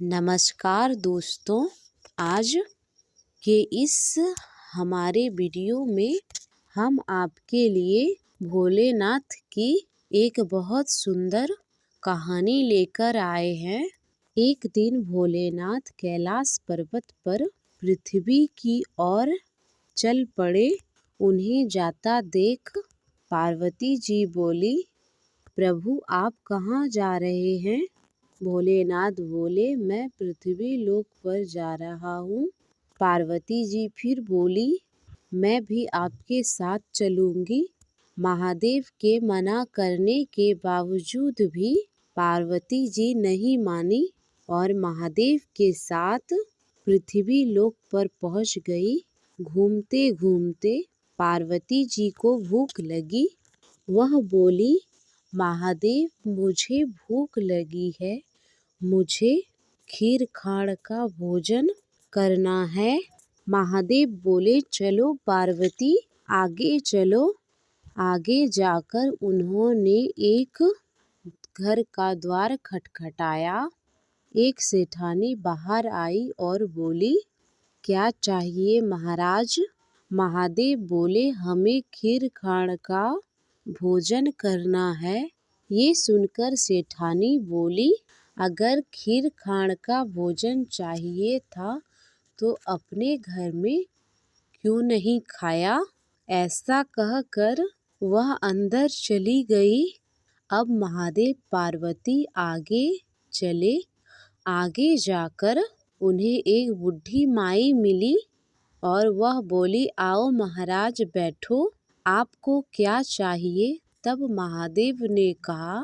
नमस्कार दोस्तों, आज के इस हमारे वीडियो में हम आपके लिए भोलेनाथ की एक बहुत सुंदर कहानी लेकर आए हैं। एक दिन भोलेनाथ कैलाश पर्वत पर पृथ्वी की ओर चल पड़े। उन्हें जाता देख पार्वती जी बोली, प्रभु आप कहाँ जा रहे हैं? भोलेनाथ बोले, मैं पृथ्वी लोक पर जा रहा हूँ। पार्वती जी फिर बोली, मैं भी आपके साथ चलूँगी। महादेव के मना करने के बावजूद भी पार्वती जी नहीं मानी और महादेव के साथ पृथ्वी लोक पर पहुँच गई। घूमते घूमते पार्वती जी को भूख लगी। वह बोली, महादेव मुझे भूख लगी है, मुझे खीर खाड़ का भोजन करना है। महादेव बोले, चलो पार्वती आगे चलो। आगे जाकर उन्होंने एक घर का द्वार खटखटाया। एक सेठानी बाहर आई और बोली, क्या चाहिए महाराज? महादेव बोले, हमें खीर खाड़ का भोजन करना है। ये सुनकर सेठानी बोली, अगर खीर खाड़ का भोजन चाहिए था तो अपने घर में क्यों नहीं खाया? ऐसा कहकर वह अंदर चली गई। अब महादेव पार्वती आगे चले। आगे जाकर उन्हें एक बूढ़ी माई मिली और वह बोली, आओ महाराज बैठो, आपको क्या चाहिए? तब महादेव ने कहा,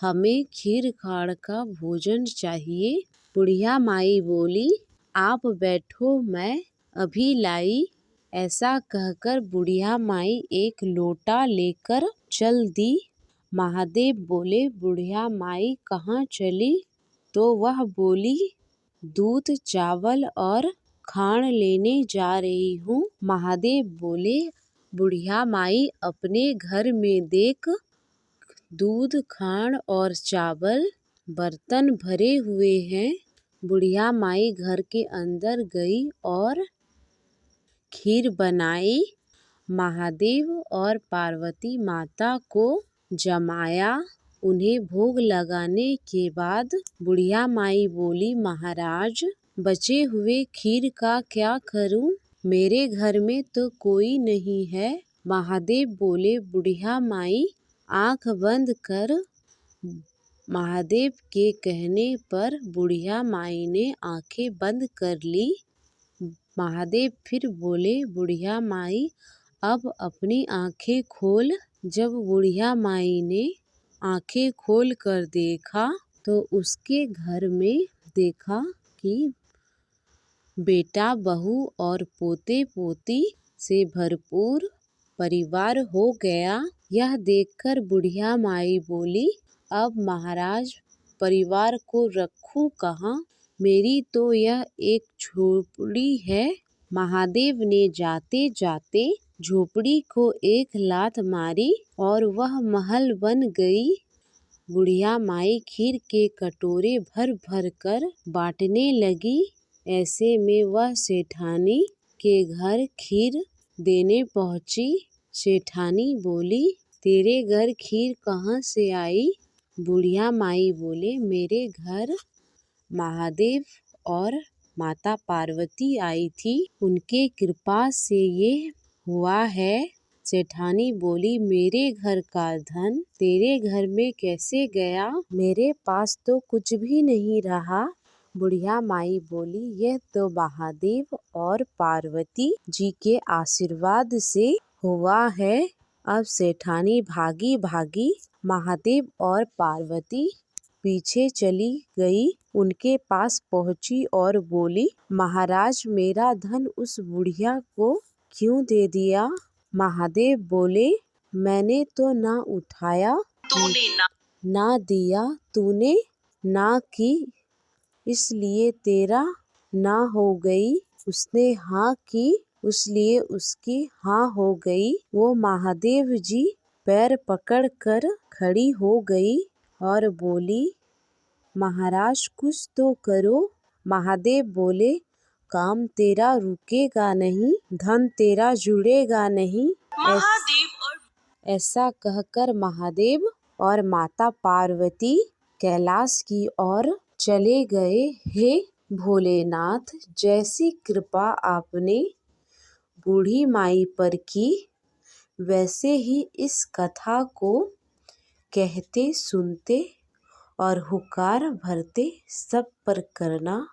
हमें खीर खाड़ का भोजन चाहिए। बुढ़िया माई बोली, आप बैठो, मैं अभी लाई। ऐसा कहकर बुढ़िया माई एक लोटा लेकर चल दी। महादेव बोले, बुढ़िया माई कहाँ चली? तो वह बोली, दूध चावल और खाण लेने जा रही हूँ। महादेव बोले, बुढ़िया माई अपने घर में देख, दूध खाण और चावल बर्तन भरे हुए हैं। बुढ़िया माई घर के अंदर गई और खीर बनाई। महादेव और पार्वती माता को जमाया। उन्हें भोग लगाने के बाद बुढ़िया माई बोली, महाराज बचे हुए खीर का क्या करूं? मेरे घर में तो कोई नहीं है। महादेव बोले, बुढ़िया माई आँख बंद कर। महादेव के कहने पर बुढ़िया माई ने आँखें बंद कर ली। महादेव फिर बोले, बुढ़िया माई अब अपनी आँखें खोल। जब बुढ़िया माई ने आँखें खोल कर देखा तो उसके घर में देखा कि बेटा बहू और पोते पोती से भरपूर परिवार हो गया। यह देखकर बुढ़िया माई बोली, अब महाराज परिवार को रखूं कहाँ? मेरी तो यह एक झोपड़ी है। महादेव ने जाते जाते झोपड़ी को एक लात मारी और वह महल बन गई। बुढ़िया माई खीर के कटोरे भर भर कर बांटने लगी। ऐसे में वह सेठानी के घर खीर देने पहुँची। सेठानी बोली, तेरे घर खीर कहाँ से आई? बुढ़िया माई बोले, मेरे घर महादेव और माता पार्वती आई थी, उनके कृपा से ये हुआ है। सेठानी बोली, मेरे घर का धन तेरे घर में कैसे गया? मेरे पास तो कुछ भी नहीं रहा। बुढ़िया माई बोली, यह तो महादेव और पार्वती जी के आशीर्वाद से हुआ है। अब सेठानी भागी भागी महादेव और पार्वती पीछे चली गई। उनके पास पहुंची और बोली, महाराज मेरा धन उस बुढ़िया को क्यों दे दिया? महादेव बोले, मैंने तो ना उठाया, ना दिया, तूने ना की, इसलिए तेरा ना हो गई। उसने हाँ की, इसलिए उसकी हाँ हो गई। वो महादेव जी पैर पकड़ कर खड़ी हो गई और बोली, महाराज कुछ तो करो। महादेव बोले, काम तेरा रुकेगा नहीं, धन तेरा जुड़ेगा नहीं। ऐसा कहकर महादेव और माता पार्वती कैलाश की ओर चले गए। हे भोलेनाथ, जैसी कृपा आपने बूढ़ी माई पर की, वैसे ही इस कथा को कहते, सुनते और हुकार भरते सब पर करना।